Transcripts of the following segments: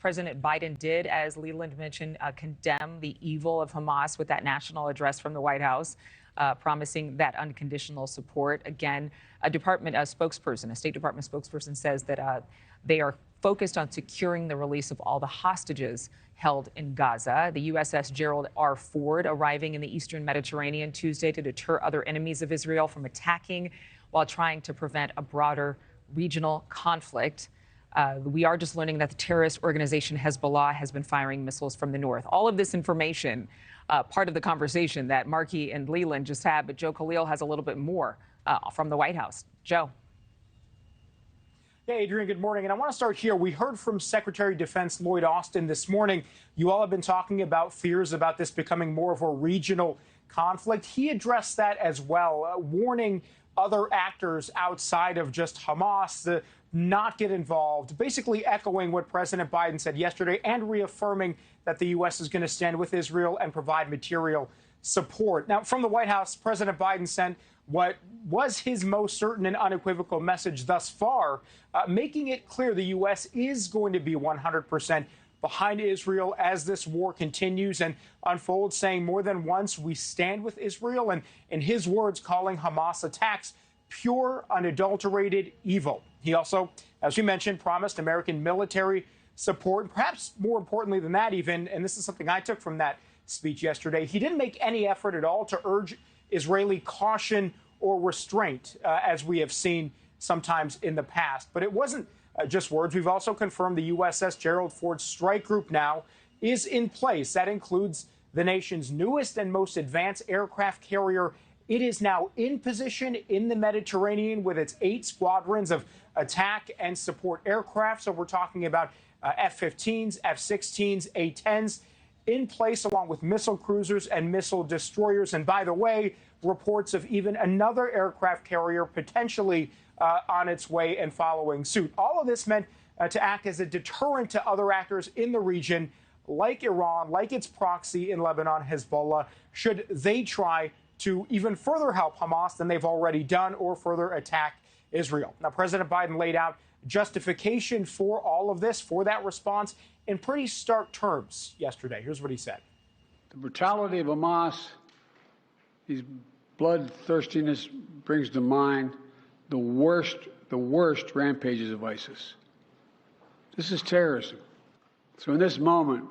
President Biden did, as Leland mentioned, condemn the evil of Hamas with that national address from the White House, promising that unconditional support. Again, a State Department spokesperson says that they are focused on securing the release of all the hostages held in Gaza. The USS Gerald R. Ford arriving in the eastern Mediterranean Tuesday to deter other enemies of Israel from attacking while trying to prevent a broader regional conflict. We are just learning that the terrorist organization Hezbollah has been firing missiles from the north. All of this information, part of the conversation that Markie and Leland just had, but Joe Khalil has a little bit more from the White House. Joe. Hey, Adrienne, good morning. And I want to start here. We heard from Secretary of Defense Lloyd Austin this morning. You all have been talking about fears about this becoming more of a regional conflict. He addressed that as well, warning other actors outside of just Hamas to not get involved, basically echoing what President Biden said yesterday and reaffirming that the U.S. is going to stand with Israel and provide material support. Now, from the White House, President Biden sent what was his most certain and unequivocal message thus far, making it clear the U.S. is going to be 100% behind Israel as this war continues and unfolds, saying more than once, we stand with Israel, and in his words, calling Hamas attacks pure, unadulterated evil. He also, as we mentioned, promised American military support, and perhaps more importantly than that even, and this is something I took from that speech yesterday, he didn't make any effort at all to urge Israeli caution or restraint, as we have seen sometimes in the past. But it wasn't just words. We've also confirmed the USS Gerald Ford strike group now is in place. That includes the nation's newest and most advanced aircraft carrier. It is now in position in the Mediterranean with its 8 squadrons of attack and support aircraft. So we're talking about F-15s, F-16s, A-10s in place, along with missile cruisers and missile destroyers. And by the way, reports of even another aircraft carrier potentially on its way and following suit. All of this meant to act as a deterrent to other actors in the region, like Iran, like its proxy in Lebanon, Hezbollah, should they try to even further help Hamas than they've already done or further attack Israel. Now, President Biden laid out justification for all of this, for that response, in pretty stark terms yesterday. Here's what he said. The brutality of Hamas, his bloodthirstiness brings to mind the worst rampages of ISIS. This is terrorism. So in this moment,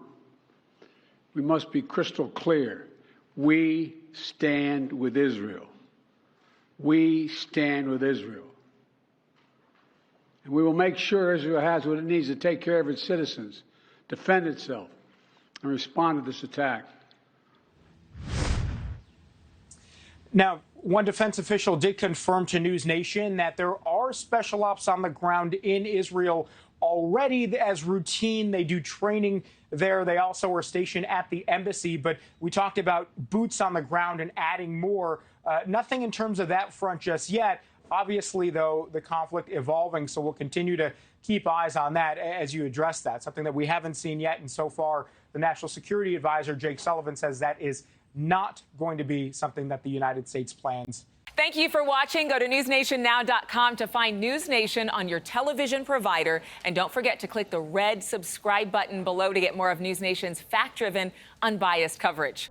we must be crystal clear. We stand with Israel. We stand with Israel. And we will make sure Israel has what it needs to take care of its citizens, defend itself, and respond to this attack. Now, one defense official did confirm to NewsNation that there are special ops on the ground in Israel already as routine. They do training there. They also are stationed at the embassy. But we talked about boots on the ground and adding more. Nothing in terms of that front just yet. Obviously, though, the conflict evolving, so we'll continue to keep eyes on that as you address that. Something that we haven't seen yet, and so far, the National Security Advisor, Jake Sullivan, says that is not going to be something that the United States plans. Thank you for watching. Go to newsnationnow.com to find NewsNation on your television provider. And don't forget to click the red subscribe button below to get more of NewsNation's fact-driven, unbiased coverage.